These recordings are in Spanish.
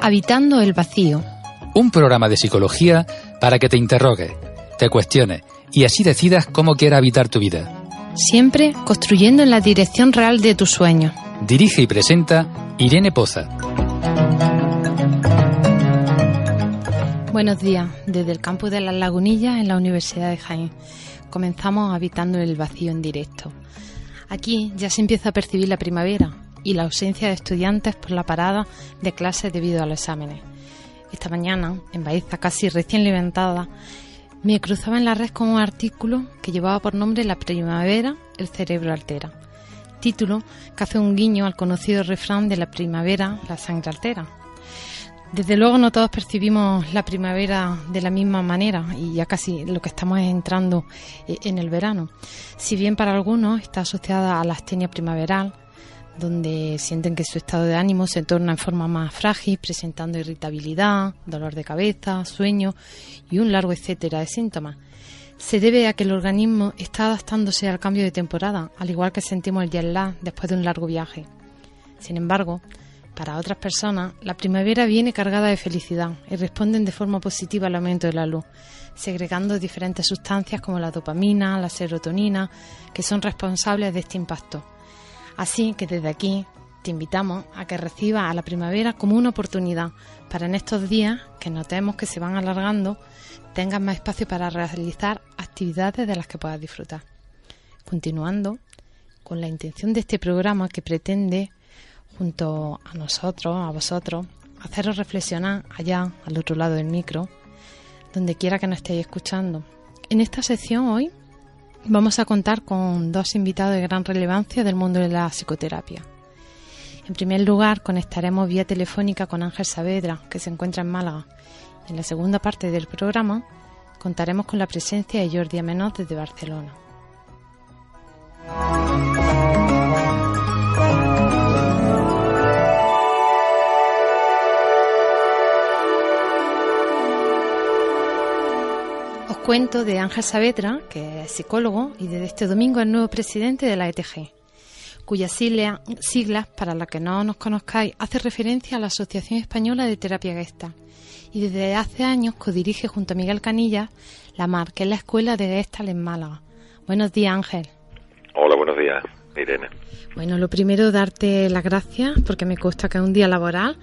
Habitando el vacío. Un programa de psicología para que te interrogues, te cuestiones y así decidas cómo quieres habitar tu vida. Siempre construyendo en la dirección real de tus sueños. Dirige y presenta Irene Poza. Buenos días, desde el campus de Las Lagunillas en la Universidad de Jaén. Comenzamos Habitando el vacío en directo. Aquí ya se empieza a percibir la primavera y la ausencia de estudiantes por la parada de clases debido a los exámenes. Esta mañana, en Baeza, casi recién levantada, me cruzaba en la red con un artículo que llevaba por nombre La primavera, el cerebro altera. Título que hace un guiño al conocido refrán de la primavera, la sangre altera. Desde luego no todos percibimos la primavera de la misma manera y ya casi lo que estamos es entrando en el verano. Si bien para algunos está asociada a la astenia primaveral, donde sienten que su estado de ánimo se torna en forma más frágil, presentando irritabilidad, dolor de cabeza, sueño y un largo etcétera de síntomas. Se debe a que el organismo está adaptándose al cambio de temporada, al igual que sentimos el jet lag después de un largo viaje. Sin embargo, para otras personas, la primavera viene cargada de felicidad y responden de forma positiva al aumento de la luz, segregando diferentes sustancias como la dopamina, la serotonina, que son responsables de este impacto. Así que desde aquí te invitamos a que recibas a la primavera como una oportunidad para en estos días que notemos que se van alargando, tengas más espacio para realizar actividades de las que puedas disfrutar. Continuando con la intención de este programa que pretende, junto a nosotros, a vosotros, haceros reflexionar allá, al otro lado del micro, donde quiera que nos estéis escuchando. En esta sección hoy vamos a contar con dos invitados de gran relevancia del mundo de la psicoterapia. En primer lugar, conectaremos vía telefónica con Ángel Saavedra, que se encuentra en Málaga. En la segunda parte del programa contaremos con la presencia de Jordi Amenós desde Barcelona. Os cuento de Ángel Saavedra, que es psicólogo y desde este domingo es nuevo presidente de la ETG, cuyas siglas, para las que no nos conozcáis, hace referencia a la Asociación Española de Terapia Gestalt, y desde hace años codirige junto a Miguel Canillas la MAR, que es la Escuela de Gestalt en Málaga. Buenos días, Ángel. Hola, buenos días, Irene. Bueno, lo primero, darte las gracias, porque me consta que es un día laboral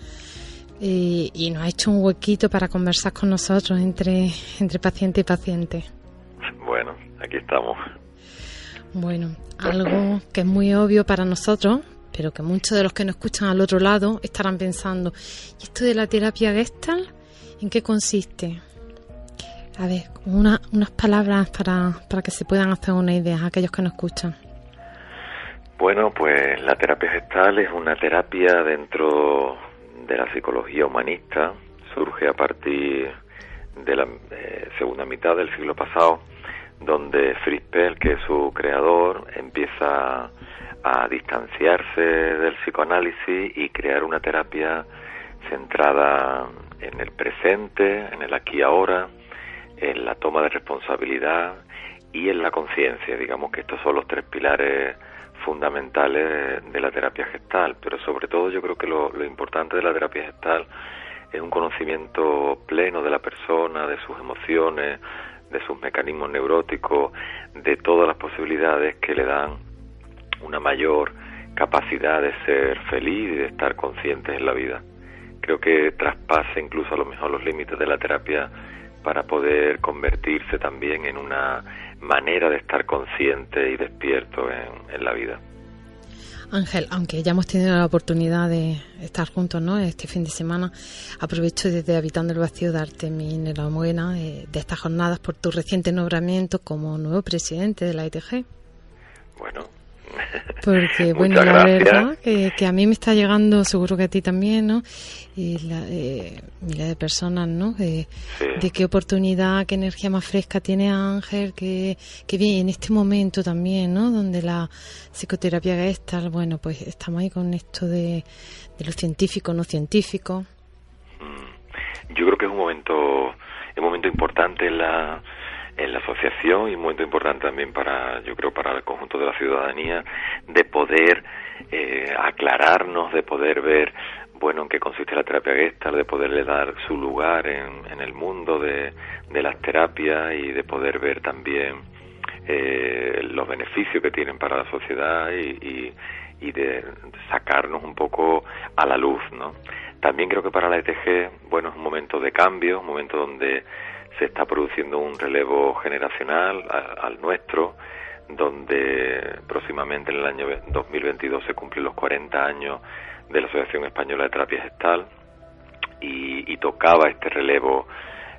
y nos ha hecho un huequito para conversar con nosotros entre paciente y paciente. Bueno, aquí estamos. Bueno, algo que es muy obvio para nosotros, pero que muchos de los que nos escuchan al otro lado estarán pensando, ¿y esto de la terapia Gestalt en qué consiste? A ver, unas palabras para que se puedan hacer una idea a aquellos que nos escuchan. Bueno, pues la terapia Gestalt es una terapia dentro de la psicología humanista. Surge a partir de la segunda mitad del siglo pasado, donde Fritz Perls, que es su creador, empieza a distanciarse del psicoanálisis y crear una terapia centrada en el presente, en el aquí y ahora, en la toma de responsabilidad y en la conciencia. Digamos que estos son los tres pilares fundamentales de la terapia Gestalt, pero sobre todo yo creo que lo importante de la terapia Gestalt es un conocimiento pleno de la persona, de sus emociones, de sus mecanismos neuróticos, de todas las posibilidades que le dan una mayor capacidad de ser feliz y de estar conscientes en la vida. Creo que traspasa incluso a lo mejor los límites de la terapia para poder convertirse también en una manera de estar consciente y despierto en la vida. Ángel, aunque ya hemos tenido la oportunidad de estar juntos, ¿no?, este fin de semana, aprovecho desde Habitando el Vacío darte mi enhorabuena de estas jornadas por tu reciente nombramiento como nuevo presidente de la ETG. Bueno, porque bueno, la verdad que a mí me está llegando, seguro que a ti también, ¿no?, miles de personas, ¿no?, de qué oportunidad, qué energía más fresca tiene Ángel, que bien en este momento también, ¿no?, donde la psicoterapia Gestalt, bueno, pues estamos ahí con esto de lo científico, no científico. Yo creo que es un momento importante en la asociación, y un momento importante también yo creo, para el conjunto de la ciudadanía, de poder aclararnos, de poder ver, bueno, en qué consiste la terapia Gestalt, de poderle dar su lugar en el mundo de las terapias, y de poder ver también los beneficios que tienen para la sociedad, y de sacarnos un poco a la luz, ¿no? También creo que para la ETG, bueno, es un momento de cambio, un momento donde se está produciendo un relevo generacional al nuestro, donde próximamente en el año 2022 se cumplen los 40 años de la Asociación Española de Terapia Gestal, y tocaba este relevo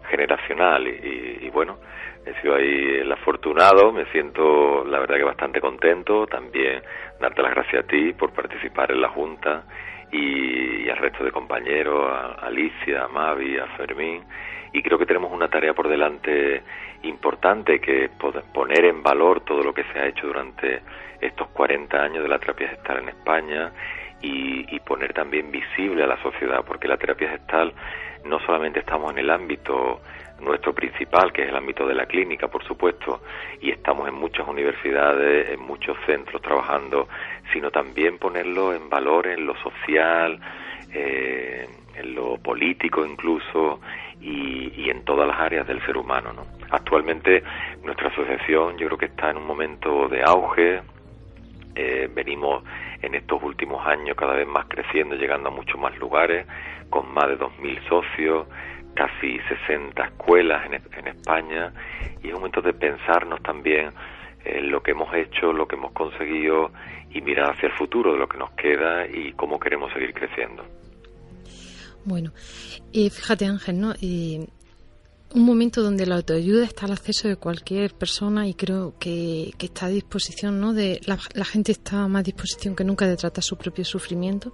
generacional, y bueno, he sido ahí el afortunado, me siento la verdad que bastante contento. También darte las gracias a ti por participar en la Junta, y al resto de compañeros, a Alicia, a Mavi, a Fermín, y creo que tenemos una tarea por delante importante, que es poner en valor todo lo que se ha hecho durante estos 40 años de la terapia gestal en España, y poner también visible a la sociedad, porque la terapia gestal no solamente estamos en el ámbito nuestro principal, que es el ámbito de la clínica, por supuesto, y estamos en muchas universidades, en muchos centros trabajando, sino también ponerlo en valor en lo social, en lo político incluso, y en todas las áreas del ser humano, ¿no? Actualmente nuestra asociación yo creo que está en un momento de auge. Venimos en estos últimos años cada vez más creciendo, llegando a muchos más lugares, con más de 2.000 socios, casi 60 escuelas en España, y es un momento de pensarnos también en lo que hemos hecho, lo que hemos conseguido, y mirar hacia el futuro de lo que nos queda y cómo queremos seguir creciendo. Bueno, fíjate, Ángel, ¿no? Un momento donde la autoayuda está al acceso de cualquier persona, y creo que está a disposición, ¿no? La gente está a más disposición que nunca de tratar su propio sufrimiento.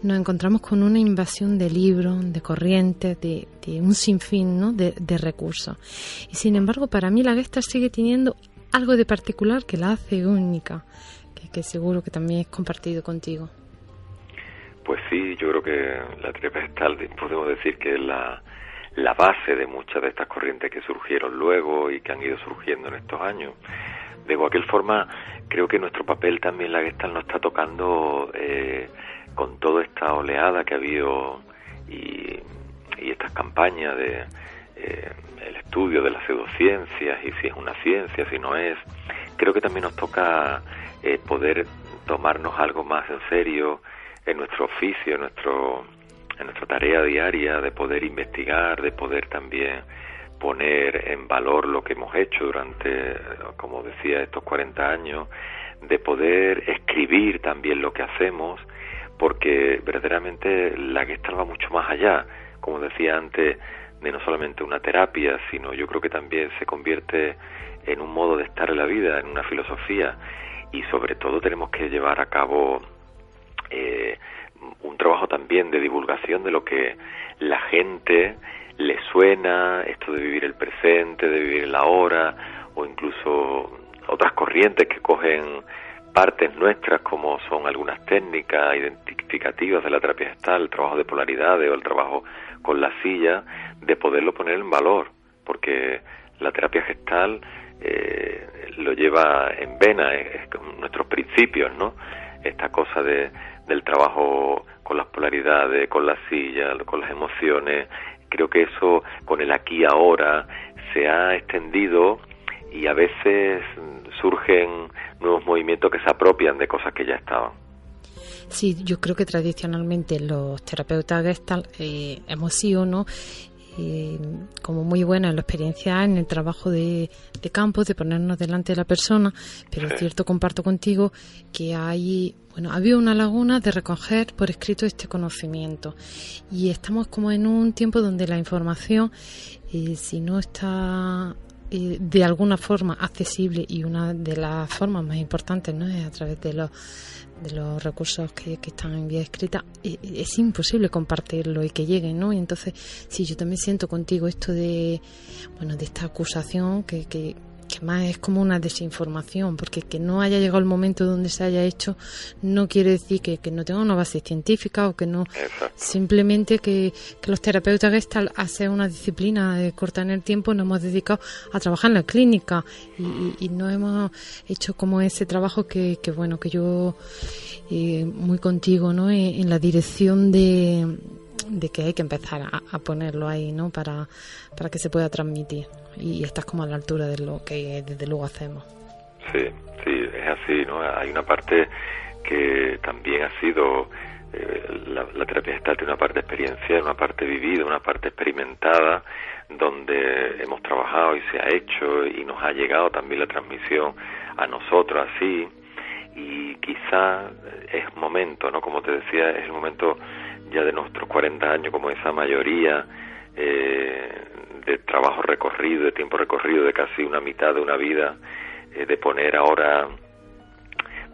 Nos encontramos con una invasión de libros, de corrientes, de un sinfín, ¿no? de recursos. Y sin embargo, para mí la Gestalt sigue teniendo algo de particular que la hace única, que seguro que también es compartido contigo. Pues sí, yo creo que la terapia Gestalt podemos decir que es la base de muchas de estas corrientes que surgieron luego y que han ido surgiendo en estos años. De cualquier forma, creo que nuestro papel también la Gestalt nos está tocando con toda esta oleada que ha habido, y estas campañas de el estudio de las pseudociencias, y si es una ciencia, si no es. Creo que también nos toca poder tomarnos algo más en serio en nuestro oficio, en nuestra tarea diaria, de poder investigar, de poder también poner en valor lo que hemos hecho durante, como decía, estos 40 años, de poder escribir también lo que hacemos, porque verdaderamente la Gestalt va mucho más allá, como decía antes, de no solamente una terapia, sino yo creo que también se convierte en un modo de estar en la vida, en una filosofía, y sobre todo tenemos que llevar a cabo un trabajo también de divulgación de lo que la gente le suena, esto de vivir el presente, de vivir el ahora, o incluso otras corrientes que cogen partes nuestras, como son algunas técnicas identificativas de la terapia gestal, el trabajo de polaridades o el trabajo con la silla, de poderlo poner en valor, porque la terapia gestal lo lleva en vena, es nuestros principios, ¿no? Esta cosa del trabajo con las polaridades, con la silla, con las emociones. Creo que eso, con el aquí y ahora, se ha extendido, y a veces surgen nuevos movimientos que se apropian de cosas que ya estaban. Sí, yo creo que tradicionalmente los terapeutas Gestalt hemos sido, ¿no?, como muy buena en la experiencia en el trabajo de campo, de ponernos delante de la persona, pero es cierto, comparto contigo que había una laguna de recoger por escrito este conocimiento, y estamos como en un tiempo donde la información, si no está de alguna forma accesible, y una de las formas más importantes, ¿no?, es a través de los recursos que están en vía escrita, es imposible compartirlo y que lleguen, ¿no? Y entonces, sí, yo también siento contigo esto de esta acusación que que más es como una desinformación, porque que no haya llegado el momento donde se haya hecho no quiere decir que no tenga una base científica o que no. Exacto. Simplemente que los terapeutas Gestalt, a ser una disciplina corta en el tiempo, nos hemos dedicado a trabajar en la clínica y no hemos hecho como ese trabajo que bueno, que yo muy contigo, ¿no? En la dirección de que hay que empezar a ponerlo ahí, ¿no? Para que se pueda transmitir, y estás como a la altura de lo que desde luego hacemos. Sí, es así, ¿no? Hay una parte que también ha sido la terapia Gestalt, tiene una parte experiencial, una parte vivida, una parte experimentada, donde hemos trabajado y se ha hecho y nos ha llegado también la transmisión a nosotros así, y quizá es momento, ¿no? Como te decía, es el momento ya de nuestros 40 años, como esa mayoría de trabajo recorrido, de tiempo recorrido, de casi una mitad de una vida, de poner ahora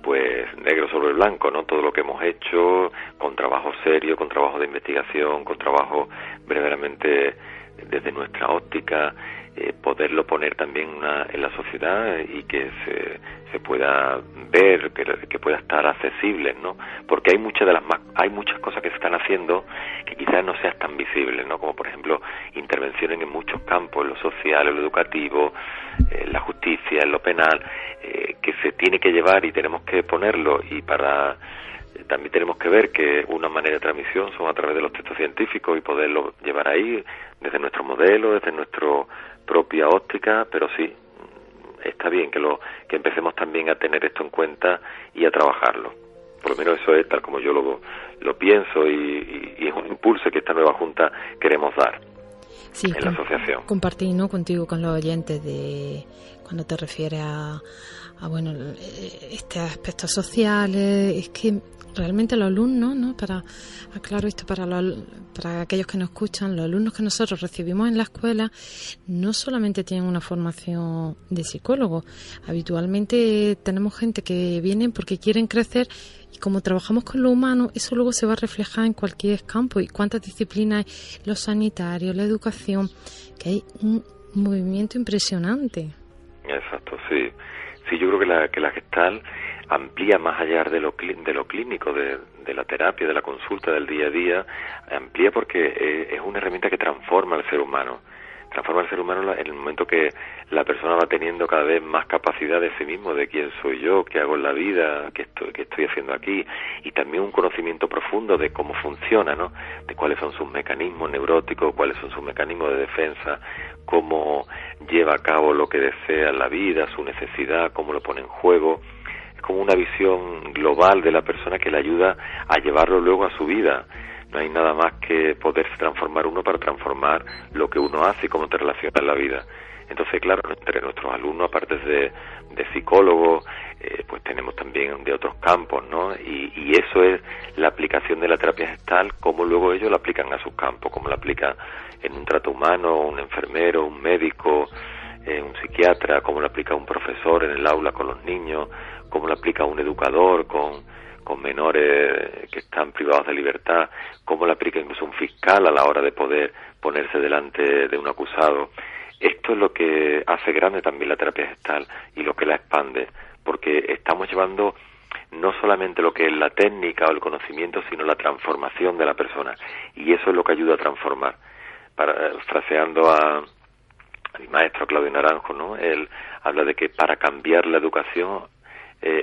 pues negro sobre blanco, ¿no? Todo lo que hemos hecho, con trabajo serio, con trabajo de investigación, con trabajo verdaderamente desde nuestra óptica, poderlo poner también en la sociedad y que se pueda ver, que pueda estar accesible, ¿no? Porque hay muchas cosas que se están haciendo que quizás no sean tan visibles, ¿no? Como por ejemplo intervenciones en muchos campos, en lo social, en lo educativo, en la justicia, en lo penal, que se tiene que llevar y tenemos que ponerlo, y también tenemos que ver que una manera de transmisión son a través de los textos científicos y poderlo llevar ahí desde nuestro modelo, desde nuestra propia óptica, pero sí, está bien que empecemos también a tener esto en cuenta y a trabajarlo. Por lo menos eso es tal como yo lo pienso, y es un impulso que esta nueva Junta queremos dar. Sí, en la asociación. Compartir, ¿no? Contigo, con los oyentes, de cuando te refieres a bueno, este aspecto social, es que realmente los alumnos, ¿no? Aclaro esto para aquellos que nos escuchan, los alumnos que nosotros recibimos en la escuela no solamente tienen una formación de psicólogo. Habitualmente tenemos gente que viene porque quieren crecer, y como trabajamos con lo humano, eso luego se va a reflejar en cualquier campo. Y cuántas disciplinas hay, los sanitarios, la educación, que hay un movimiento impresionante. Exacto, sí. Sí, yo creo que la Gestalt amplía más allá de lo clínico, de la terapia, de la consulta del día a día, amplía porque es una herramienta que transforma al ser humano. Transforma al ser humano en el momento que la persona va teniendo cada vez más capacidad de sí mismo, de quién soy yo, qué hago en la vida, qué estoy haciendo aquí, y también un conocimiento profundo de cómo funciona, ¿no? De cuáles son sus mecanismos neuróticos, cuáles son sus mecanismos de defensa, cómo lleva a cabo lo que desea en la vida, su necesidad, cómo lo pone en juego. Es como una visión global de la persona que le ayuda a llevarlo luego a su vida. No hay nada más que poderse transformar uno para transformar lo que uno hace y cómo te relaciona en la vida. Entonces, claro, entre nuestros alumnos, aparte de psicólogos, pues tenemos también de otros campos, ¿no? Y eso es la aplicación de la terapia Gestalt, cómo luego ellos la aplican a sus campos, cómo la aplican en un trato humano, un enfermero, un médico, un psiquiatra, cómo la aplica un profesor en el aula con los niños, cómo la aplica un educador con menores que están privados de libertad, cómo la aplica incluso un fiscal a la hora de poder ponerse delante de un acusado. Esto es lo que hace grande también la terapia Gestalt y lo que la expande, porque estamos llevando no solamente lo que es la técnica o el conocimiento, sino la transformación de la persona, y eso es lo que ayuda a transformar. Fraseando a mi maestro Claudio Naranjo, ¿no? Él habla de que para cambiar la educación,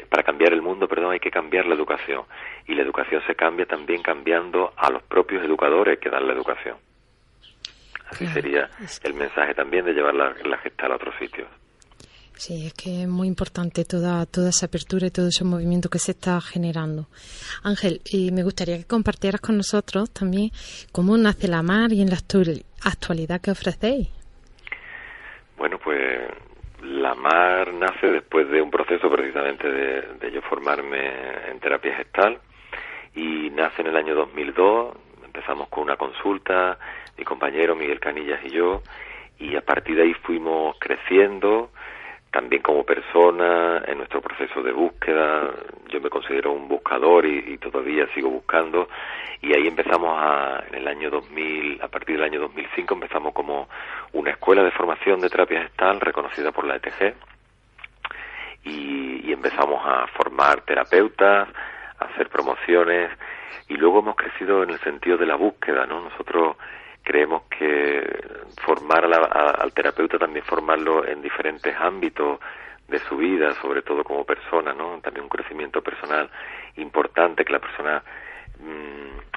para cambiar el mundo, hay que cambiar la educación, y la educación se cambia también cambiando a los propios educadores que dan la educación. Así sería el mensaje también de llevar la Gestalt a otros sitios. Sí, es que es muy importante toda esa apertura y todo ese movimiento que se está generando. Ángel, me gustaría que compartieras con nosotros también cómo nace la MAR y en la actualidad que ofrecéis. Bueno, pues la MAR nace después de un proceso precisamente de yo formarme en terapia Gestalt, y nace en el año 2002. Empezamos con una consulta, mi compañero Miguel Canillas y yo, y a partir de ahí fuimos creciendo, también como persona, en nuestro proceso de búsqueda. Yo me considero un buscador y todavía sigo buscando, y ahí empezamos en el año 2000, a partir del año 2005 empezamos como una escuela de formación de terapia gestal reconocida por la ETG, y empezamos a formar terapeutas, a hacer promociones, y luego hemos crecido en el sentido de la búsqueda, ¿no? Nosotros creemos que formar al terapeuta, también formarlo en diferentes ámbitos de su vida, sobre todo como persona, ¿no? También un crecimiento personal importante, que la persona,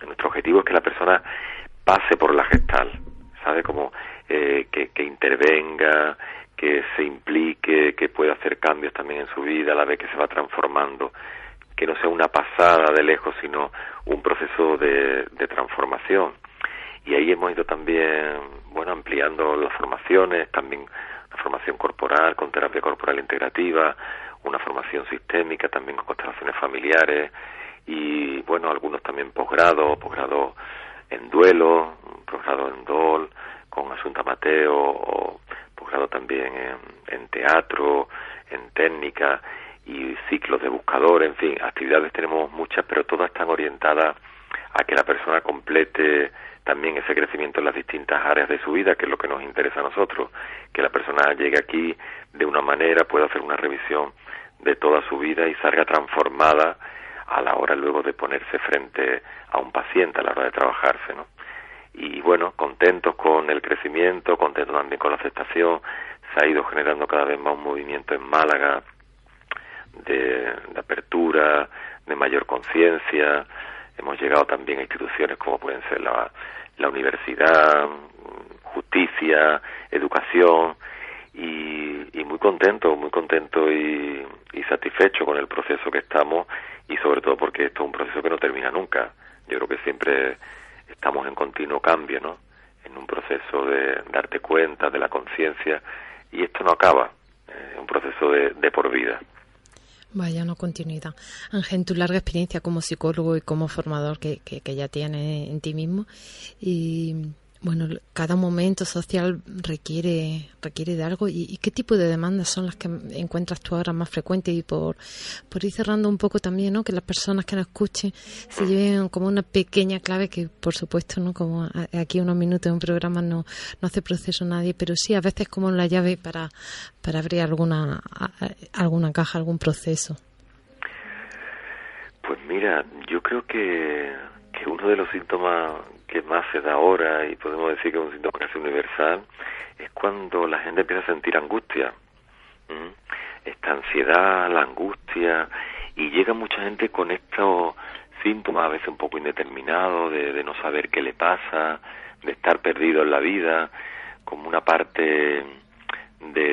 nuestro objetivo es que la persona pase por la gestal, ¿sabe? Como que intervenga, que se implique, que pueda hacer cambios también en su vida a la vez que se va transformando, que no sea una pasada de lejos, sino un proceso de transformación. Y ahí hemos ido también, bueno, ampliando las formaciones, también una formación corporal con terapia corporal integrativa, una formación sistémica también con constelaciones familiares, y bueno, algunos también posgrado en duelo, posgrado en DOL, con Asunta Mateo, o posgrado también en teatro, en técnica, y ciclos de buscador, en fin, actividades tenemos muchas, pero todas están orientadas a que la persona complete también ese crecimiento en las distintas áreas de su vida, que es lo que nos interesa a nosotros, que la persona llegue aquí de una manera, pueda hacer una revisión de toda su vida y salga transformada a la hora luego de ponerse frente a un paciente, a la hora de trabajarse, ¿no? Y bueno, contentos con el crecimiento, contentos también con la aceptación. Se ha ido generando cada vez más un movimiento en Málaga de apertura, de mayor conciencia. Hemos llegado también a instituciones como pueden ser la universidad, justicia, educación, y muy contento y satisfecho con el proceso que estamos, y sobre todo porque esto es un proceso que no termina nunca. Yo creo que siempre estamos en continuo cambio, ¿no? En un proceso de darte cuenta de la conciencia, y esto no acaba, es un proceso de por vida. Vaya, una continuidad. Ángel, en tu larga experiencia como psicólogo y como formador que ya tienes en ti mismo, y bueno, cada momento social requiere de algo, y qué tipo de demandas son las que encuentras tú ahora más frecuentes, y por ir cerrando un poco también, ¿no? Que las personas que nos escuchen se lleven como una pequeña clave, que por supuesto, ¿no? Como aquí unos minutos en un programa no hace proceso nadie, pero sí a veces como la llave para abrir alguna caja, algún proceso. Pues mira, yo creo que uno de los síntomas que más se da ahora, y podemos decir que es un síntoma casi universal, es cuando la gente empieza a sentir angustia. Esta ansiedad, la angustia, y llega mucha gente con estos síntomas a veces un poco indeterminados, de no saber qué le pasa, de estar perdido en la vida, como una parte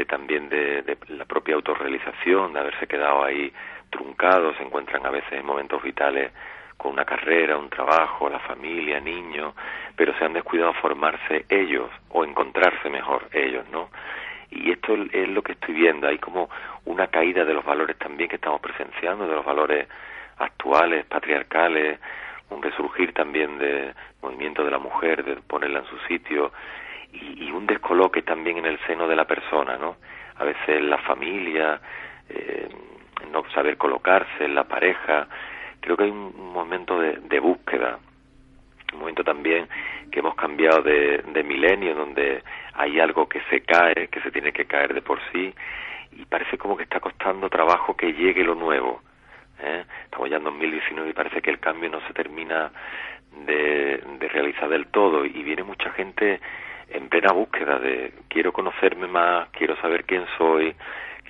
también de la propia autorrealización, de haberse quedado ahí truncados. Se encuentran a veces en momentos vitales con una carrera, un trabajo, la familia, niños, pero se han descuidado formarse ellos, o encontrarse mejor ellos, ¿no? Y esto es lo que estoy viendo. Hay como una caída de los valores también que estamos presenciando, de los valores actuales, patriarcales, un resurgir también del movimiento de la mujer, de ponerla en su sitio, y un descoloque también en el seno de la persona, ¿no? A veces la familia, no saber colocarse, en la pareja. Creo que hay un momento de búsqueda, un momento también que hemos cambiado de milenio, donde hay algo que se cae, que se tiene que caer de por sí, y parece como que está costando trabajo que llegue lo nuevo. Estamos ya en 2019 y parece que el cambio no se termina de realizar del todo, y viene mucha gente en plena búsqueda de quiero conocerme más, quiero saber quién soy,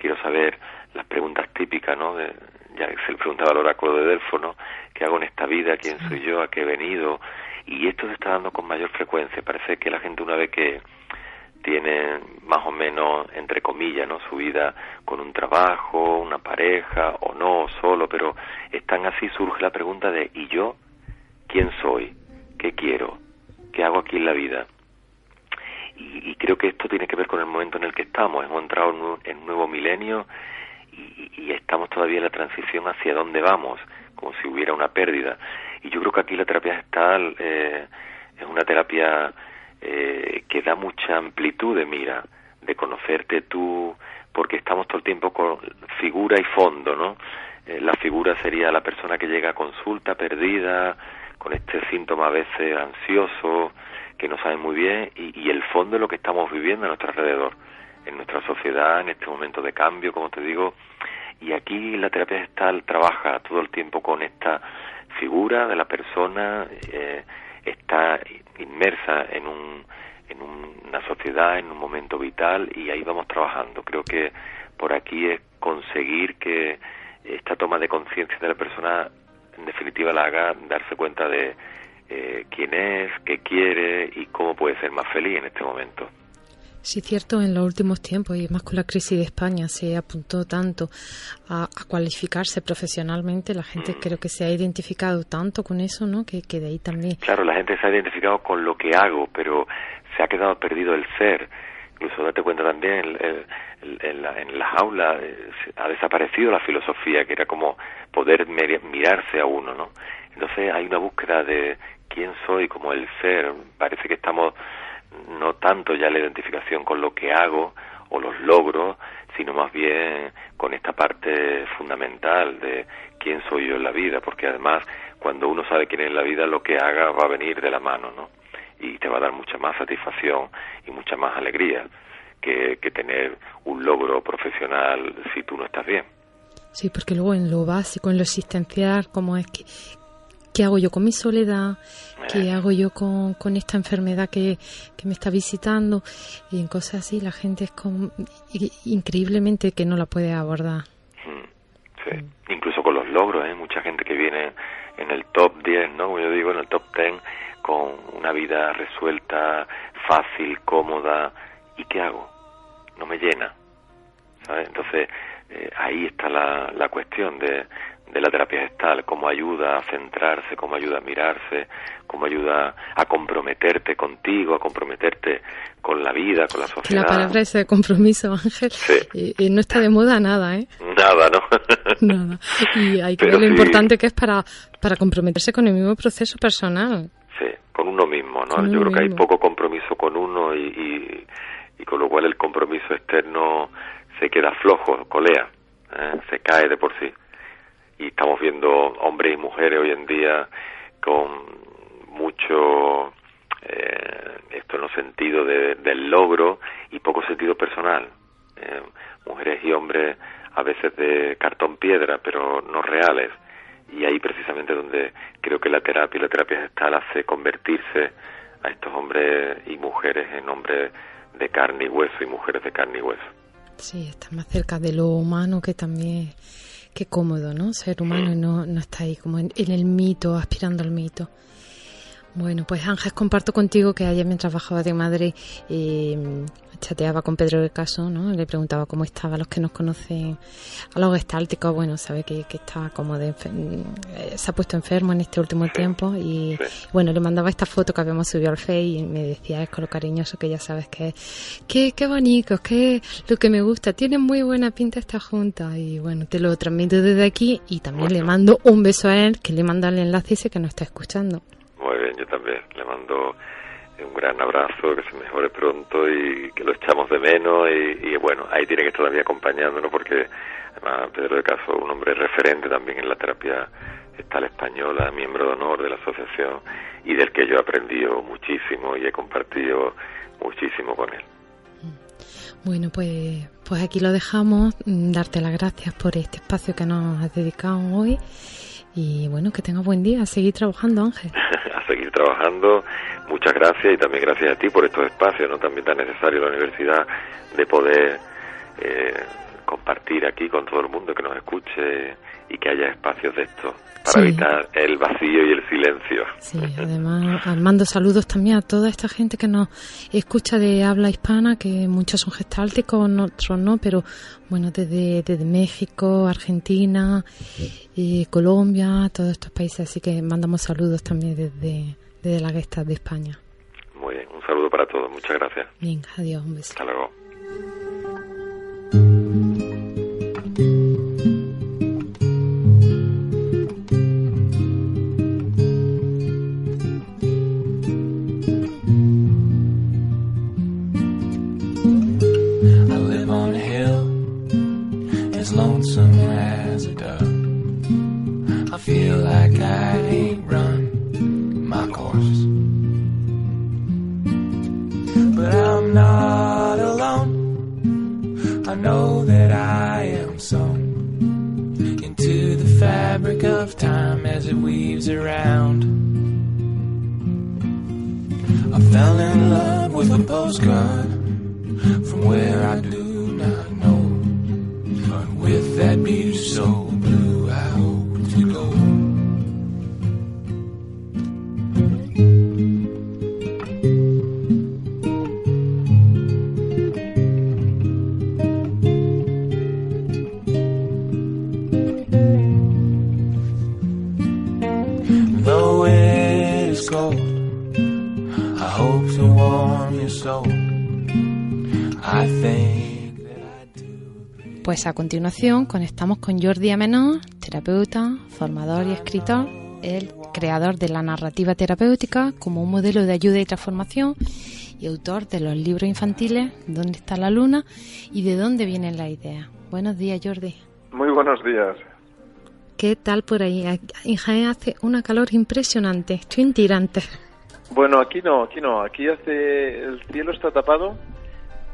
quiero saber las preguntas típicas, ¿no? Ya se le preguntaba al oráculo de Delfos, ¿no? ¿Qué hago en esta vida? ¿Quién soy yo? ¿A qué he venido? Y esto se está dando con mayor frecuencia. Parece que la gente, una vez que tiene más o menos, entre comillas, ¿no? Su vida con un trabajo, una pareja, o no, solo, pero están así, surge la pregunta de ¿y yo? ¿Quién soy? ¿Qué quiero? ¿Qué hago aquí en la vida? Y creo que esto tiene que ver con el momento en el que estamos. Hemos entrado en un nuevo milenio, y estamos todavía en la transición hacia dónde vamos, como si hubiera una pérdida. Y yo creo que aquí la terapia gestal es una terapia que da mucha amplitud de mira, de conocerte tú, porque estamos todo el tiempo con figura y fondo, ¿no? La figura sería la persona que llega a consulta perdida, con este síntoma a veces ansioso, que no sabe muy bien, y el fondo es lo que estamos viviendo a nuestro alrededor, en nuestra sociedad, en este momento de cambio, como te digo. Y aquí la terapia gestal trabaja todo el tiempo con esta figura de la persona, está inmersa en una sociedad, en un momento vital, y ahí vamos trabajando. Creo que por aquí es conseguir que esta toma de conciencia de la persona en definitiva la haga darse cuenta de quién es, qué quiere y cómo puede ser más feliz en este momento. Sí, cierto, en los últimos tiempos, y más con la crisis de España, se apuntó tanto a cualificarse profesionalmente. La gente creo que se ha identificado tanto con eso, ¿no? Que de ahí también... Claro, la gente se ha identificado con lo que hago, pero se ha quedado perdido el ser. Incluso date cuenta también, en las aulas ha desaparecido la filosofía, que era como poder mirarse a uno, ¿no? Entonces hay una búsqueda de quién soy como el ser. Parece que estamos no tanto ya la identificación con lo que hago o los logros, sino más bien con esta parte fundamental de quién soy yo en la vida, porque además cuando uno sabe quién es en la vida, lo que haga va a venir de la mano, ¿no? Y te va a dar mucha más satisfacción y mucha más alegría que tener un logro profesional si tú no estás bien. Sí, porque luego en lo básico, en lo existencial, como es que ¿qué hago yo con mi soledad? ¿Qué hago yo con esta enfermedad que me está visitando? Y en cosas así la gente es increíblemente que no la puede abordar. Sí, incluso con los logros, mucha gente que viene en el top 10, ¿no? Como yo digo, en el top 10, con una vida resuelta, fácil, cómoda. ¿Y qué hago? No me llena, ¿sabes? Entonces, ahí está la cuestión de la terapia gestal, cómo ayuda a centrarse, cómo ayuda a mirarse, cómo ayuda a comprometerte contigo, a comprometerte con la vida, con la sociedad. La palabra ese de compromiso, Ángel, sí. No está de moda nada, ¿eh? Nada, ¿no? Nada. Y hay que ver lo importante que es para comprometerse con el mismo proceso personal. Sí, con uno mismo, ¿no? Yo creo que hay poco compromiso con uno y con lo cual el compromiso externo se queda flojo, colea, se cae de por sí. Y estamos viendo hombres y mujeres hoy en día con mucho esto en el sentido del logro y poco sentido personal. Mujeres y hombres a veces de cartón piedra, pero no reales. Y ahí precisamente donde creo que la terapia gestal hace convertirse a estos hombres y mujeres en hombres de carne y hueso y mujeres de carne y hueso. Sí, está más cerca de lo humano, que también qué cómodo, ¿no? Ser humano y no está ahí como en el mito, aspirando al mito. Bueno, pues Ángel, comparto contigo que ayer mientras bajaba de Madrid chateaba con Pedro de Caso, ¿no? Le preguntaba cómo estaba, los que nos conocen a los gestálticos, bueno, sabe que está como se ha puesto enfermo en este último tiempo y bueno, le mandaba esta foto que habíamos subido al Face y me decía, es con lo cariñoso que ya sabes que es, qué bonito, que lo que me gusta, tienen muy buena pinta esta junta y bueno, te lo transmito desde aquí y también le mando un beso a él, que le manda el enlace y sé que nos está escuchando. Muy bien, yo también le mando un gran abrazo, que se mejore pronto y que lo echamos de menos y bueno, ahí tiene que estar también acompañándonos porque además Pedro de Caso es un hombre referente también en la terapia gestal española, miembro de honor de la asociación y del que yo he aprendido muchísimo y he compartido muchísimo con él. Bueno, pues aquí lo dejamos, darte las gracias por este espacio que nos has dedicado hoy y bueno, que tengas buen día, a seguir trabajando, Ángel. A seguir trabajando, muchas gracias y también gracias a ti por estos espacios, ¿no? También tan necesario en la universidad de poder compartir aquí con todo el mundo que nos escuche y que haya espacios de estos para evitar el vacío y el silencio. Sí, además mando saludos también a toda esta gente que nos escucha de habla hispana, que muchos son gestálticos, otros no, pero bueno, desde México, Argentina, Colombia, todos estos países, así que mandamos saludos también desde la Gestalt de España. Muy bien, un saludo para todos, muchas gracias. Bien, adiós, un beso. Hasta luego. I live on a hill as lonesome as a dove. I feel like I ain't run my course. But I'm not alone. I know that I am sewn into the fabric of time as it weaves around. I fell in love with a postcard from where I do not know. But with that beauty so blue, I hope to go. Though it is cold, I hope to warm your soul. I think that I do. Pues a continuación conectamos con Jordi Amenós, terapeuta, formador y escritor, el creador de la narrativa terapéutica como un modelo de ayuda y transformación y autor de los libros infantiles ¿Dónde está la luna? Y ¿De dónde vienen las ideas? Buenos días, Jordi. Muy buenos días. ¿Qué tal por ahí? En Jaén hace una calor impresionante, estoy en tirantes. Bueno, aquí no. Aquí el cielo está tapado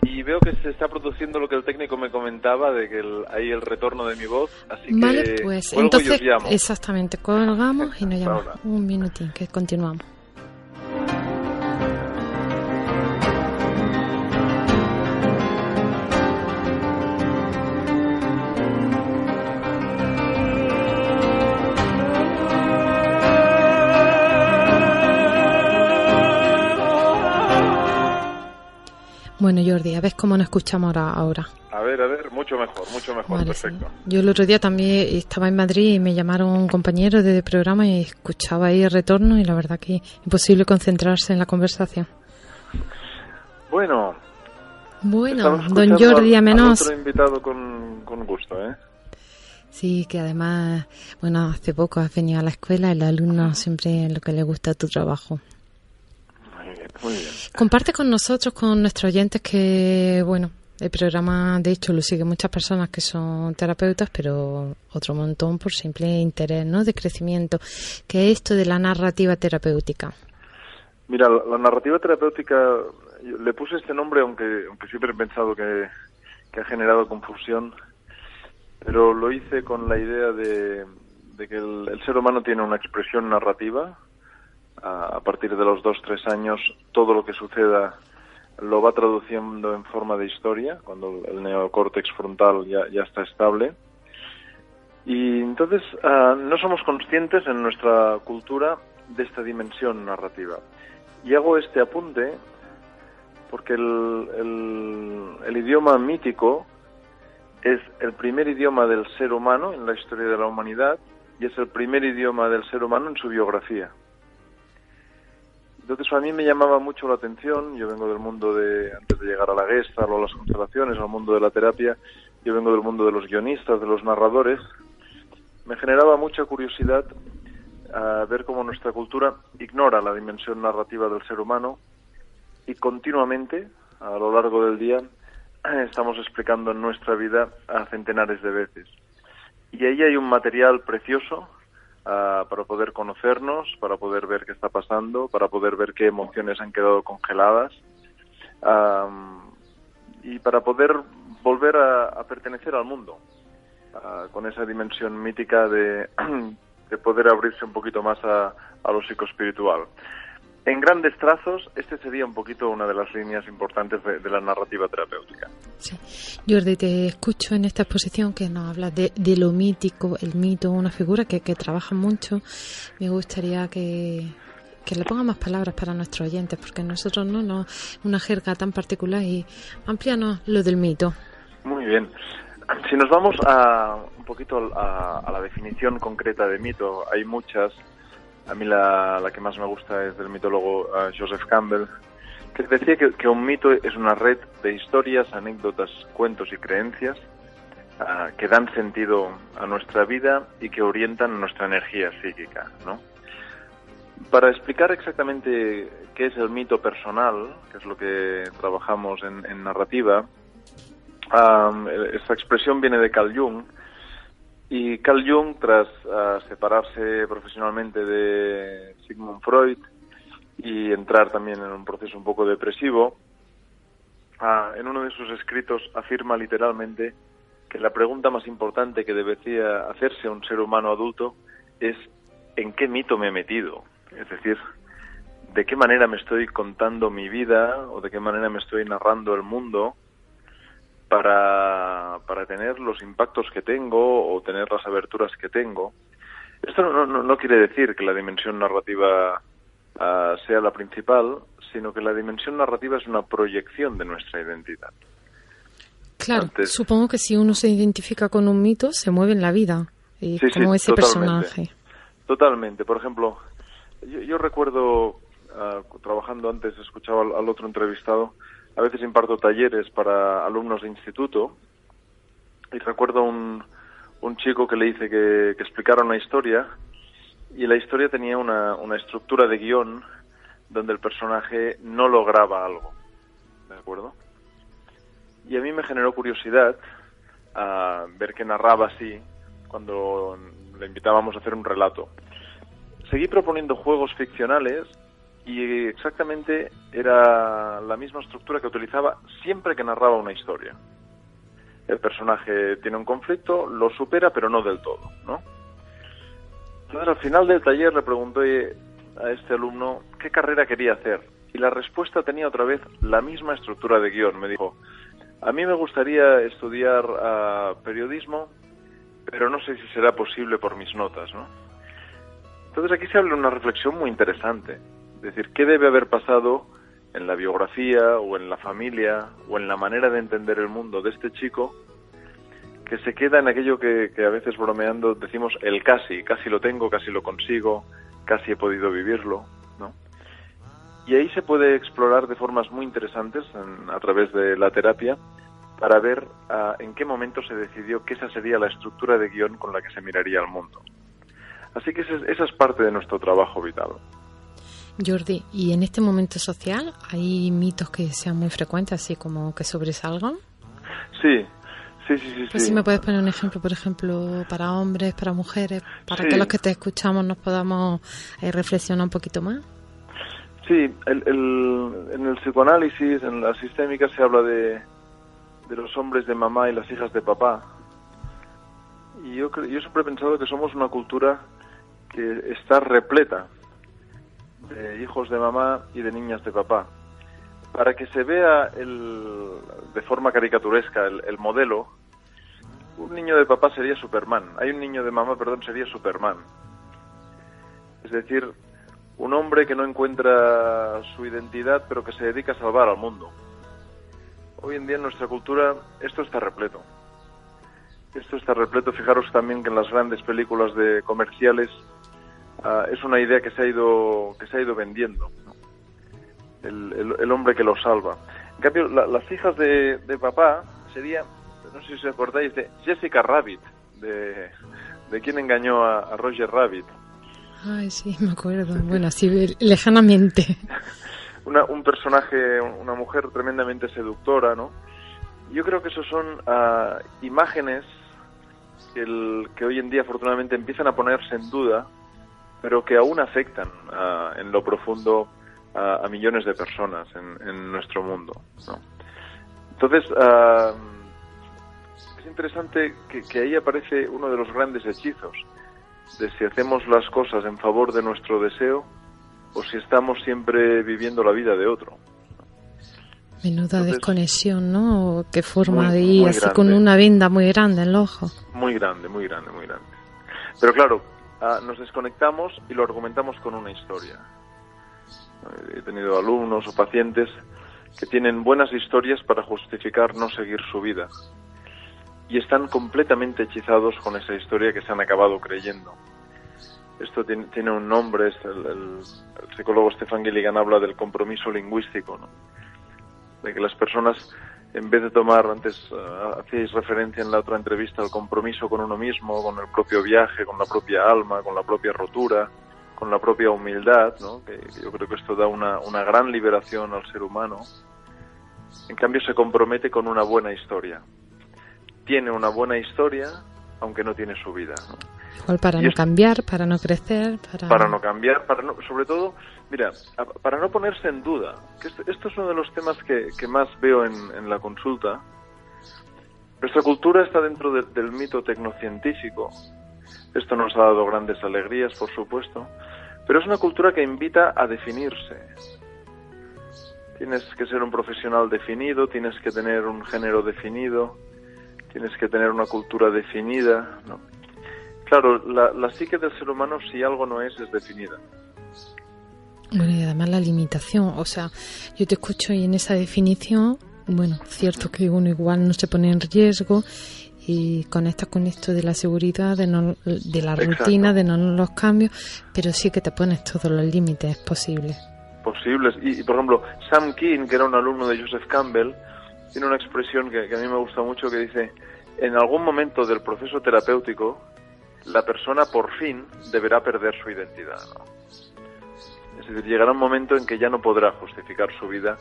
y veo que se está produciendo lo que el técnico me comentaba, de que hay el retorno de mi voz, así vale, que pues cuelgo entonces, y os llamo. Exactamente, colgamos y nos llamamos. Ahora. Un minutín, que continuamos. Bueno, Jordi, a ver cómo nos escuchamos ahora. A ver, mucho mejor, Vale, perfecto. Sí. Yo el otro día también estaba en Madrid y me llamaron compañeros de programa y escuchaba ahí el retorno y la verdad que imposible concentrarse en la conversación. Bueno, don Jordi Amenós. Otro invitado con gusto, ¿eh? Sí, que además, bueno, hace poco has venido a la escuela y el alumno siempre lo que le gusta tu trabajo. Muy bien. Comparte con nosotros, con nuestros oyentes, que, bueno, el programa, de hecho, lo siguen muchas personas que son terapeutas, pero otro montón por simple interés, ¿no?, de crecimiento. ¿Qué es esto de la narrativa terapéutica? Mira, la narrativa terapéutica, le puse este nombre, aunque siempre he pensado que ha generado confusión, pero lo hice con la idea de que el ser humano tiene una expresión narrativa. A partir de los 2-3 años, todo lo que suceda lo va traduciendo en forma de historia, cuando el neocórtex frontal ya está estable. Y entonces no somos conscientes en nuestra cultura de esta dimensión narrativa. Y hago este apunte porque el idioma mítico es el primer idioma del ser humano en la historia de la humanidad y es el primer idioma del ser humano en su biografía. Entonces a mí me llamaba mucho la atención. Yo vengo del mundo antes de llegar a la Gestalt o a las constelaciones, al mundo de la terapia, yo vengo del mundo de los guionistas, de los narradores. Me generaba mucha curiosidad ver cómo nuestra cultura ignora la dimensión narrativa del ser humano y continuamente, a lo largo del día, estamos explicando en nuestra vida a centenares de veces. Y ahí hay un material precioso para poder conocernos, para poder ver qué está pasando, para poder ver qué emociones han quedado congeladas y para poder volver a pertenecer al mundo con esa dimensión mítica de poder abrirse un poquito más a lo psicoespiritual. En grandes trazos, este sería un poquito una de las líneas importantes de la narrativa terapéutica. Sí. Jordi, te escucho en esta exposición que nos hablas de lo mítico, el mito, una figura que trabaja mucho. Me gustaría que le ponga más palabras para nuestros oyentes, porque nosotros no una jerga tan particular, y amplíanos lo del mito. Muy bien. Si nos vamos un poquito a la definición concreta de mito, hay muchas. A mí la que más me gusta es del mitólogo Joseph Campbell, que decía que un mito es una red de historias, anécdotas, cuentos y creencias que dan sentido a nuestra vida y que orientan nuestra energía psíquica, ¿no? Para explicar exactamente qué es el mito personal, que es lo que trabajamos en narrativa, Esta expresión viene de Carl Jung, y Carl Jung, tras separarse profesionalmente de Sigmund Freud y entrar también en un proceso un poco depresivo, en uno de sus escritos afirma literalmente que la pregunta más importante que debería hacerse un ser humano adulto es ¿en qué mito me he metido? Es decir, ¿de qué manera me estoy contando mi vida o de qué manera me estoy narrando el mundo para tener los impactos que tengo o tener las aberturas que tengo? Esto no quiere decir que la dimensión narrativa sea la principal, sino que la dimensión narrativa es una proyección de nuestra identidad. Claro, supongo que si uno se identifica con un mito, se mueve en la vida, como ese personaje. Totalmente. Por ejemplo, yo recuerdo, trabajando antes, escuchaba al otro entrevistado, a veces imparto talleres para alumnos de instituto, y recuerdo un chico que le hice que explicara una historia, y la historia tenía una estructura de guión donde el personaje no lograba algo, ¿de acuerdo? Y a mí me generó curiosidad ver que narraba así cuando le invitábamos a hacer un relato. Seguí proponiendo juegos ficcionales y exactamente era la misma estructura que utilizaba siempre que narraba una historia. El personaje tiene un conflicto, lo supera, pero no del todo, ¿no? Entonces, al final del taller le pregunté a este alumno qué carrera quería hacer, y la respuesta tenía otra vez la misma estructura de guión. Me dijo: a mí me gustaría estudiar periodismo, pero no sé si será posible por mis notas, ¿no? Entonces aquí se abre una reflexión muy interesante. Es decir, ¿qué debe haber pasado en la biografía o en la familia o en la manera de entender el mundo de este chico que se queda en aquello que a veces bromeando decimos el casi lo tengo, casi lo consigo, casi he podido vivirlo, ¿no? Y ahí se puede explorar de formas muy interesantes a través de la terapia para ver en qué momento se decidió que esa sería la estructura de guión con la que se miraría al mundo. Así que esa es parte de nuestro trabajo vital. Jordi, ¿y en este momento social hay mitos que sean muy frecuentes, así como que sobresalgan? Sí. Pues si me puedes poner un ejemplo, por ejemplo, para hombres, para mujeres, para que los que te escuchamos nos podamos reflexionar un poquito más. Sí, en el psicoanálisis, en la sistémica, se habla de los hombres de mamá y las hijas de papá. Y yo siempre he pensado que somos una cultura que está repleta de hijos de mamá y de niñas de papá. Para que se vea de forma caricaturesca el modelo, un niño de papá sería Superman. Hay un niño de mamá, sería Superman. Es decir, un hombre que no encuentra su identidad, pero que se dedica a salvar al mundo. Hoy en día en nuestra cultura esto está repleto. Fijaros también que en las grandes películas de comerciales es una idea que se ha ido vendiendo, ¿no? El hombre que lo salva. En cambio, las hijas de papá sería, no sé si os acordáis, de Jessica Rabbit, de quien engañó a Roger Rabbit. Ay, sí, me acuerdo. Bueno, así lejanamente. Un personaje, una mujer tremendamente seductora, ¿no? Yo creo que esos son imágenes que hoy en día afortunadamente empiezan a ponerse en duda, pero que aún afectan en lo profundo a millones de personas en nuestro mundo, ¿no? Entonces, es interesante que ahí aparece uno de los grandes hechizos de si hacemos las cosas en favor de nuestro deseo o si estamos siempre viviendo la vida de otro. Menuda desconexión, ¿no? Qué forma de ir así grande, con una venda muy grande en el ojo. Muy grande. Pero claro, nos desconectamos y lo argumentamos con una historia. He tenido alumnos o pacientes que tienen buenas historias para justificar no seguir su vida. Y están completamente hechizados con esa historia que se han acabado creyendo. Esto tiene un nombre, el psicólogo Stefan Gilligan habla del compromiso lingüístico, ¿no? De que las personas, en vez de tomar, antes hacíais referencia en la otra entrevista, al compromiso con uno mismo, con el propio viaje, con la propia alma, con la propia rotura, con la propia humildad, ¿no? Que yo creo que esto da una gran liberación al ser humano. En cambio, se compromete con una buena historia. tiene una buena historia, aunque no tiene su vida, ¿no? Igual para no cambiar, para no crecer, para no cambiar, sobre todo, mira, para no ponerse en duda, que esto es uno de los temas que más veo en la consulta. Nuestra cultura está dentro del mito tecnocientífico. Esto nos ha dado grandes alegrías, por supuesto, pero es una cultura que invita a definirse. Tienes que ser un profesional definido, tienes que tener un género definido, tienes que tener una cultura definida, ¿no? Claro, la psique del ser humano, si algo no es definida. Bueno, y además la limitación, o sea, yo te escucho y en esa definición, bueno, cierto que uno igual no se pone en riesgo y conectas con esto de la seguridad, de la rutina, de no los cambios, pero sí que te pones todos los límites posibles. Y por ejemplo, Sam King, que era un alumno de Joseph Campbell, tiene una expresión que a mí me gusta mucho que dice: en algún momento del proceso terapéutico, la persona por fin deberá perder su identidad, ¿no? Es decir, llegará un momento en que ya no podrá justificar su vida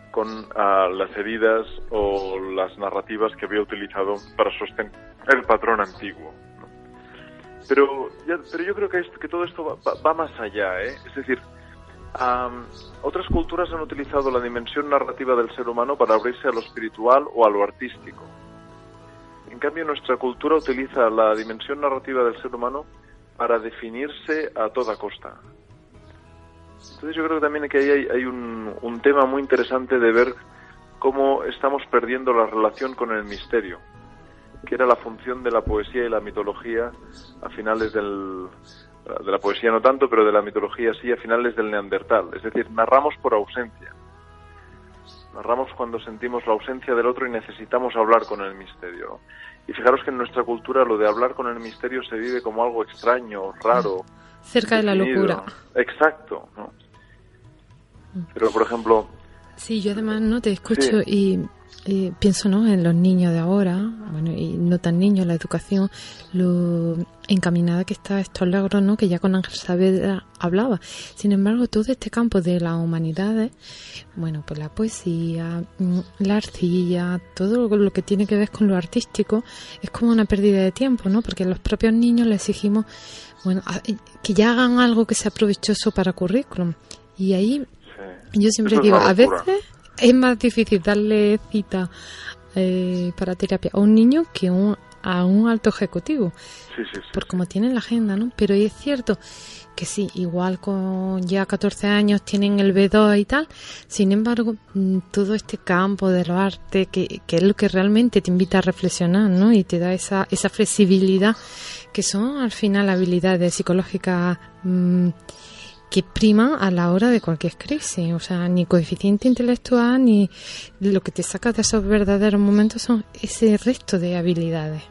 con las heridas o las narrativas que había utilizado para sostener el patrón antiguo, ¿no? Pero yo creo que todo esto va más allá, ¿eh? Es decir, otras culturas han utilizado la dimensión narrativa del ser humano para abrirse a lo espiritual o a lo artístico. En cambio, nuestra cultura utiliza la dimensión narrativa del ser humano para definirse a toda costa. Entonces yo creo que también que ahí hay un tema muy interesante de ver cómo estamos perdiendo la relación con el misterio, que era la función de la poesía y la mitología a finales de la poesía no tanto, pero de la mitología sí, a finales del Neandertal. Es decir, narramos por ausencia. Narramos cuando sentimos la ausencia del otro y necesitamos hablar con el misterio, ¿no? Y fijaros que en nuestra cultura lo de hablar con el misterio se vive como algo extraño, raro. Cerca de la locura. Exacto, ¿no? Pero, por ejemplo... Sí, yo además no te escucho y pienso, ¿no?, en los niños de ahora, bueno, y no tan niños, la educación, lo encaminada que está estos logros, ¿no?, que ya con Ángel Saavedra hablaba. Sin embargo, todo este campo de las humanidades, bueno, pues la poesía, la arcilla, todo lo que tiene que ver con lo artístico, es como una pérdida de tiempo, ¿no?, porque a los propios niños les exigimos, bueno, que ya hagan algo que sea provechoso para currículum. Y ahí, yo siempre digo, a veces es más difícil darle cita para terapia a un niño que a un alto ejecutivo, por como tienen la agenda, ¿no? Pero es cierto que sí, igual con ya 14 años tienen el B2 y tal, sin embargo, todo este campo de los artes, que es lo que realmente te invita a reflexionar, ¿no? Y te da esa flexibilidad, que son al final habilidades psicológicas que priman a la hora de cualquier crisis. O sea, ni coeficiente intelectual ni lo que te saca de esos verdaderos momentos son ese resto de habilidades.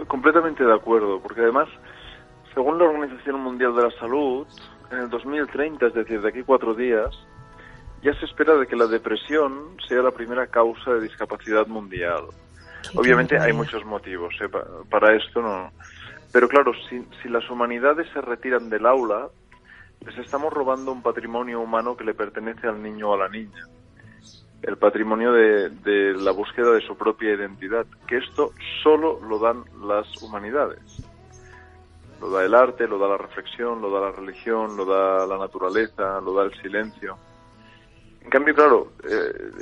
Completamente de acuerdo, porque además, según la Organización Mundial de la Salud, en el 2030, es decir, de aquí 4 días, ya se espera de que la depresión sea la primera causa de discapacidad mundial. Obviamente hay muchos motivos para esto, ¿no? Pero claro, si las humanidades se retiran del aula, les estamos robando un patrimonio humano que le pertenece al niño o a la niña. El patrimonio de la búsqueda de su propia identidad, que esto solo lo dan las humanidades. Lo da el arte, lo da la reflexión, lo da la religión, lo da la naturaleza, lo da el silencio. En cambio, claro,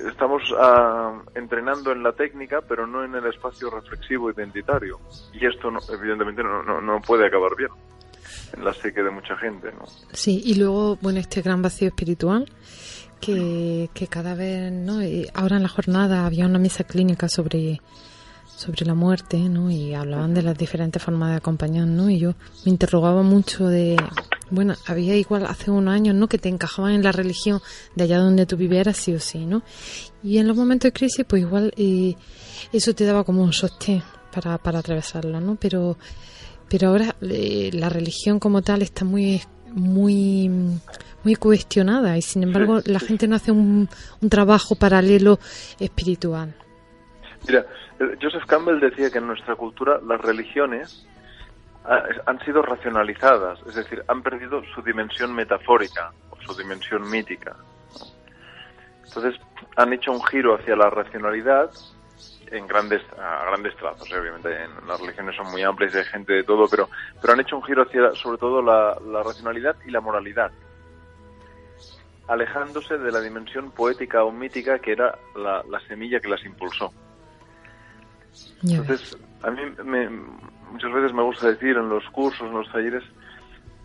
estamos entrenando en la técnica, pero no en el espacio reflexivo identitario. Y esto, evidentemente, no puede acabar bien en la psique de mucha gente, ¿no? Sí, y luego, bueno, este gran vacío espiritual que cada vez, ¿no? Ahora en la jornada había una mesa clínica sobre la muerte, ¿no? Y hablaban de las diferentes formas de acompañar, ¿no? Y yo me interrogaba mucho bueno, había igual hace unos años, ¿no?, que te encajaban en la religión de allá donde tú vivieras sí o sí, ¿no? Y en los momentos de crisis, pues igual eso te daba como un sostén para atravesarlo, ¿no? Pero ahora la religión como tal está muy cuestionada y sin embargo la gente no hace un trabajo paralelo espiritual. Mira, Joseph Campbell decía que en nuestra cultura las religiones han sido racionalizadas, es decir, han perdido su dimensión metafórica o su dimensión mítica, ¿no? Entonces han hecho un giro hacia la racionalidad a grandes trazos, obviamente las religiones son muy amplias y hay gente de todo, pero han hecho un giro hacia sobre todo la racionalidad y la moralidad, alejándose de la dimensión poética o mítica que era la semilla que las impulsó. Entonces, a mí muchas veces me gusta decir en los cursos, en los talleres,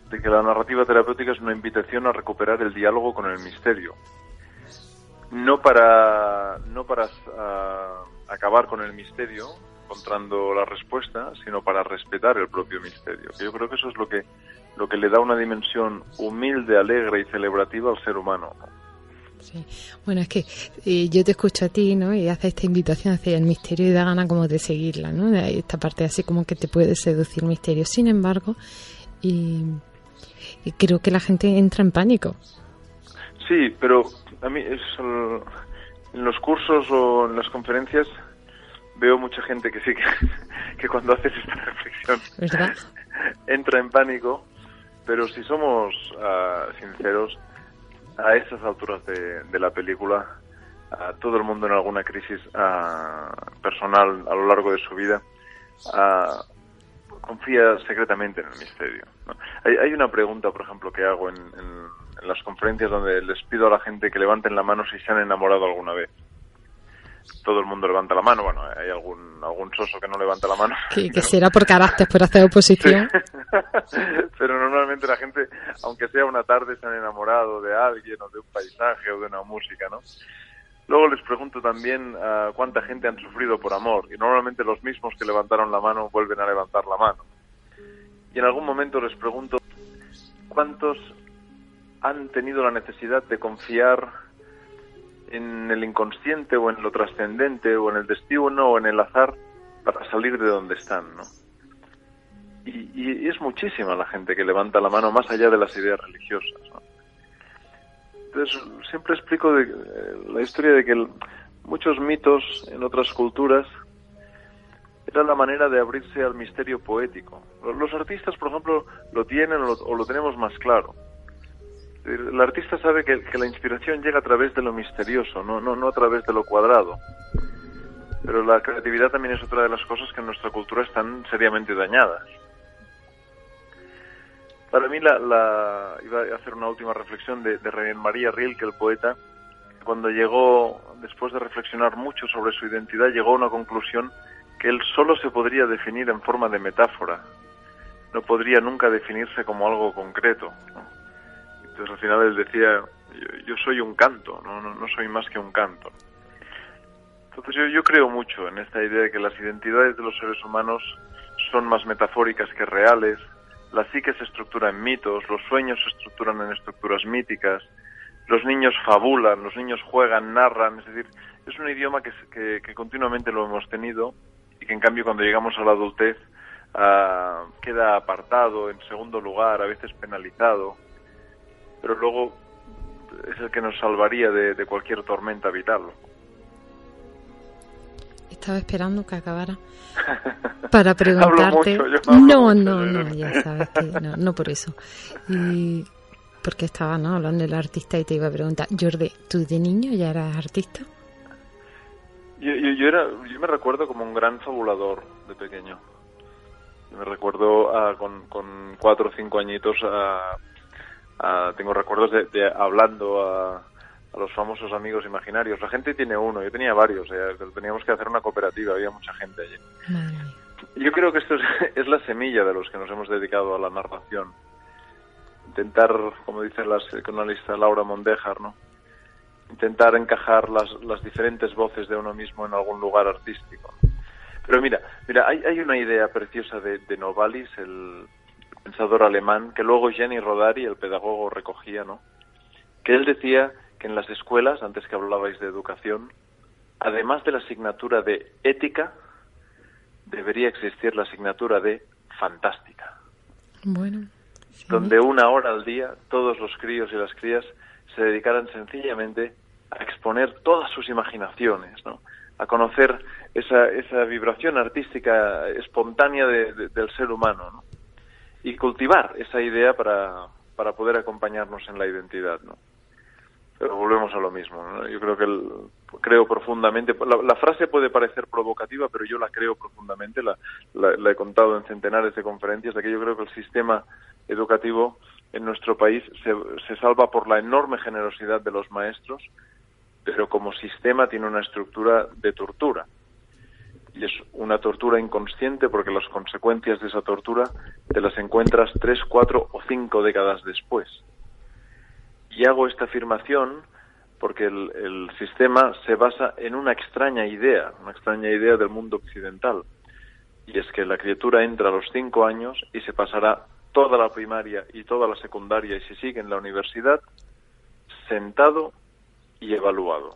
de que la narrativa terapéutica es una invitación a recuperar el diálogo con el misterio. No para acabar con el misterio, encontrando la respuesta, sino para respetar el propio misterio. Que yo creo que eso es lo que le da una dimensión humilde, alegre y celebrativa al ser humano. Sí. Bueno, es que yo te escucho a ti, ¿no? Y haces esta invitación hacia el misterio y da gana como de seguirla, ¿no? De esta parte así como que te puede seducir misterio. Sin embargo, y creo que la gente entra en pánico. Sí, pero a mí en los cursos o en las conferencias veo mucha gente que sí que cuando haces esta reflexión, ¿verdad?, entra en pánico, pero si somos sinceros, a estas alturas de la película, todo el mundo en alguna crisis personal a lo largo de su vida confía secretamente en el misterio, ¿no? Hay una pregunta, por ejemplo, que hago en las conferencias donde les pido a la gente que levanten la mano si se han enamorado alguna vez. Todo el mundo levanta la mano, bueno, hay algún soso que no levanta la mano. Que será por carácter, por hacer oposición. Sí. Pero normalmente la gente, aunque sea una tarde, se han enamorado de alguien o de un paisaje o de una música, ¿no? Luego les pregunto también cuánta gente han sufrido por amor, y normalmente los mismos que levantaron la mano vuelven a levantar la mano. Y en algún momento les pregunto cuántos han tenido la necesidad de confiar en el inconsciente o en lo trascendente o en el destino o en el azar para salir de donde están, ¿no? Y es muchísima la gente que levanta la mano más allá de las ideas religiosas, ¿no? Entonces siempre explico la historia de que muchos mitos en otras culturas era la manera de abrirse al misterio poético. Los artistas, por ejemplo, lo tienen o lo tenemos más claro. El artista sabe que la inspiración llega a través de lo misterioso, no a través de lo cuadrado. Pero la creatividad también es otra de las cosas que en nuestra cultura están seriamente dañadas. Para mí, iba a hacer una última reflexión de María Rilke, el poeta, que cuando llegó, después de reflexionar mucho sobre su identidad, llegó a una conclusión que él solo se podría definir en forma de metáfora. No podría nunca definirse como algo concreto, ¿no? Entonces al final él decía, yo soy un canto, no soy más que un canto. Entonces yo creo mucho en esta idea de que las identidades de los seres humanos son más metafóricas que reales, la psique se estructura en mitos, los sueños se estructuran en estructuras míticas, los niños fabulan, los niños juegan, narran, es decir, es un idioma que continuamente lo hemos tenido y que en cambio cuando llegamos a la adultez queda apartado, en segundo lugar, a veces penalizado, pero luego es el que nos salvaría de cualquier tormenta vital. Estaba esperando que acabara para preguntarte. No, ya sabes que no por eso. Y porque estaba hablando del artista y te iba a preguntar, Jordi, ¿tú de niño ya eras artista? Yo me recuerdo como un gran fabulador de pequeño. Yo me recuerdo con 4 o 5 añitos tengo recuerdos de hablando a los famosos amigos imaginarios. La gente tiene uno, yo tenía varios, teníamos que hacer una cooperativa, había mucha gente allí. Yo creo que esto es la semilla de los que nos hemos dedicado a la narración. Intentar, como dice la psicoanalista Laura Mondéjar, ¿no?, intentar encajar las diferentes voces de uno mismo en algún lugar artístico. Pero mira, hay una idea preciosa de Novalis, el pensador alemán, que luego Gianni Rodari, el pedagogo, recogía, ¿no?, que él decía que en las escuelas, antes que hablabais de educación, además de la asignatura de ética, debería existir la asignatura de fantástica. Bueno, sí. Donde 1 hora al día todos los críos y las crías se dedicaran sencillamente a exponer todas sus imaginaciones, ¿no?, a conocer esa vibración artística espontánea del ser humano, ¿no?, y cultivar esa idea para poder acompañarnos en la identidad, ¿no? Pero volvemos a lo mismo, ¿no? Yo creo que creo profundamente, la frase puede parecer provocativa, pero yo la creo profundamente, la he contado en centenares de conferencias, de que yo creo que el sistema educativo en nuestro país se salva por la enorme generosidad de los maestros, pero como sistema tiene una estructura de tortura. Y es una tortura inconsciente porque las consecuencias de esa tortura te las encuentras 3, 4 o 5 décadas después. Y hago esta afirmación porque el sistema se basa en una extraña idea del mundo occidental. Y es que la criatura entra a los 5 años y se pasará toda la primaria y toda la secundaria y si sigue en la universidad sentado y evaluado.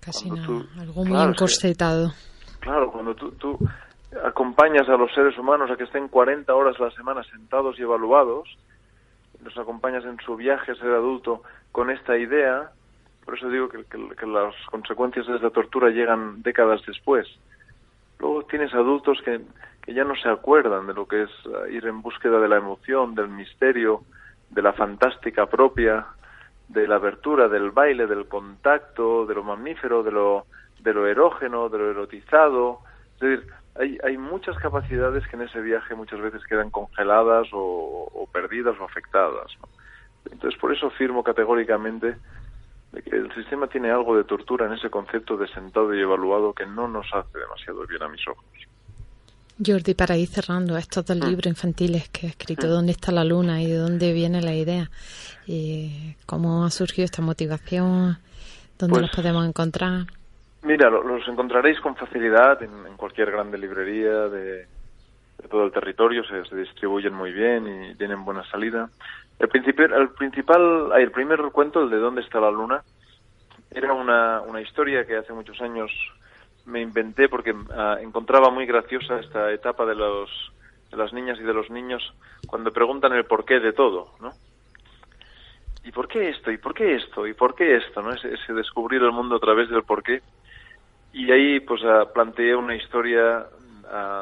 Casi nada, algo muy encorsetado. Claro, cuando tú acompañas a los seres humanos a que estén 40 horas a la semana sentados y evaluados, los acompañas en su viaje a ser adulto con esta idea, por eso digo que las consecuencias de esa tortura llegan décadas después. Luego tienes adultos que ya no se acuerdan de lo que es ir en búsqueda de la emoción, del misterio, de la fantástica propia, de la abertura, del baile, del contacto, de lo mamífero, de lo erógeno, de lo erotizado. Es decir, hay muchas capacidades que en ese viaje muchas veces quedan congeladas o perdidas o afectadas, ¿no? Entonces, por eso afirmo categóricamente de que el sistema tiene algo de tortura en ese concepto de sentado y evaluado que no nos hace demasiado bien a mis ojos. Jordi, para ir cerrando estos 2 libros infantiles que he escrito, ¿Dónde está la luna y de dónde viene la idea? ¿Cómo ha surgido esta motivación? ¿Dónde los podemos encontrar? Mira, los encontraréis con facilidad en cualquier grande librería de todo el territorio, se distribuyen muy bien y tienen buena salida. El primer cuento, el de ¿Dónde está la luna?, era una historia que hace muchos años me inventé porque encontraba muy graciosa esta etapa de las niñas y de los niños cuando preguntan el porqué de todo, ¿no? ¿Y por qué esto? ¿Y por qué esto? ¿Y por qué esto? ¿No? Ese descubrir el mundo a través del porqué. Y ahí pues planteé una historia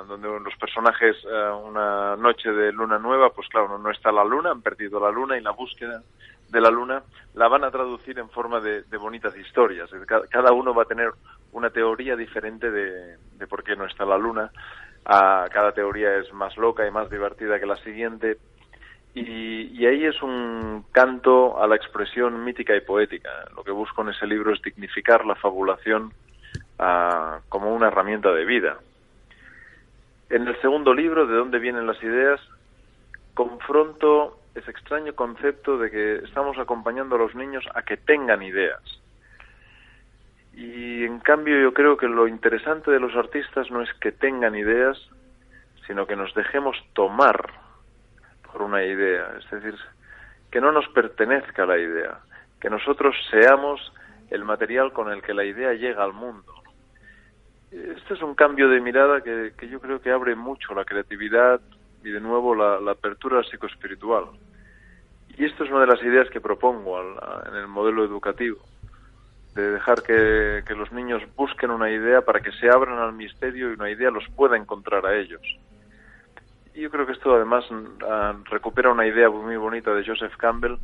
donde los personajes, una noche de luna nueva, pues claro, no está la luna, han perdido la luna y la búsqueda de la luna la van a traducir en forma de bonitas historias. Cada uno va a tener una teoría diferente de por qué no está la luna. Cada teoría es más loca y más divertida que la siguiente. Y ahí es un canto a la expresión mítica y poética. Lo que busco en ese libro es dignificar la fabulación como una herramienta de vida. En el segundo libro, ¿De dónde vienen las ideas?, confronto ese extraño concepto de que estamos acompañando a los niños a que tengan ideas. Y en cambio yo creo que lo interesante de los artistas no es que tengan ideas, sino que nos dejemos tomar por una idea. Es decir, que no nos pertenezca la idea, que nosotros seamos el material con el que la idea llega al mundo. Este es un cambio de mirada que yo creo que abre mucho la creatividad y de nuevo la apertura psicoespiritual. Y esto es una de las ideas que propongo en el modelo educativo, de dejar que los niños busquen una idea para que se abran al misterio y una idea los pueda encontrar a ellos. Y yo creo que esto además recupera una idea muy bonita de Joseph Campbell.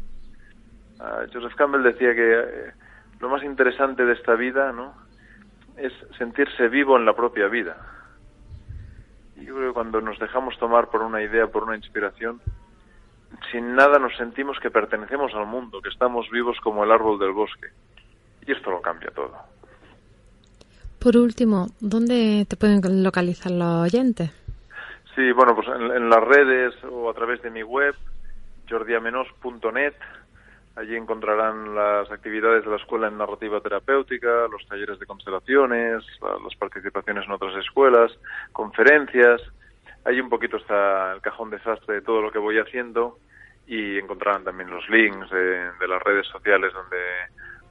Joseph Campbell decía que lo más interesante de esta vida, ¿no?, es sentirse vivo en la propia vida. Y yo creo que cuando nos dejamos tomar por una idea, por una inspiración, sin nada nos sentimos que pertenecemos al mundo, que estamos vivos como el árbol del bosque. Y esto lo cambia todo. Por último, ¿dónde te pueden localizar los oyentes? Sí, bueno, pues en las redes o a través de mi web, jordiamenos.net. Allí encontrarán las actividades de la Escuela en Narrativa Terapéutica, los talleres de constelaciones, las participaciones en otras escuelas, conferencias. Ahí un poquito está el cajón desastre de todo lo que voy haciendo y encontrarán también los links de las redes sociales donde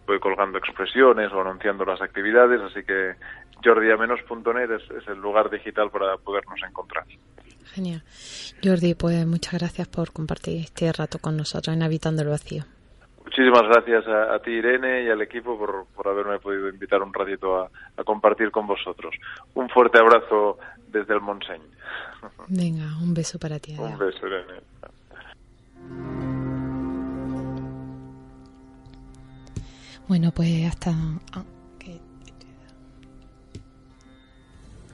voy colgando expresiones o anunciando las actividades, así que jordiamenos.net es el lugar digital para podernos encontrar. Genial. Jordi, pues muchas gracias por compartir este rato con nosotros en Habitando el Vacío. Muchísimas gracias a ti, Irene, y al equipo por haberme podido invitar un ratito a compartir con vosotros. Un fuerte abrazo desde el Montseny. Venga, un beso para ti. Adiós. Un beso, Irene. Bueno, pues hasta...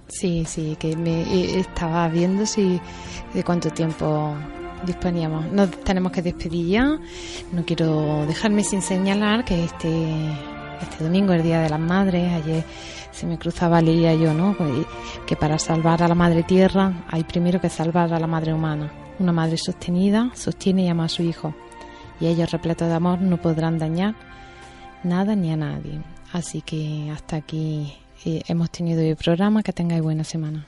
Sí, que me estaba viendo de cuánto tiempo disponíamos. Nos tenemos que despedir ya. No quiero dejarme sin señalar que este domingo, el Día de las Madres, ayer se me cruzaba, leía yo, ¿no?, que para salvar a la madre tierra hay primero que salvar a la madre humana. Una madre sostenida sostiene y ama a su hijo, y ellos, repletos de amor, no podrán dañar nada ni a nadie. Así que hasta aquí hemos tenido el programa. Que tengáis buena semana.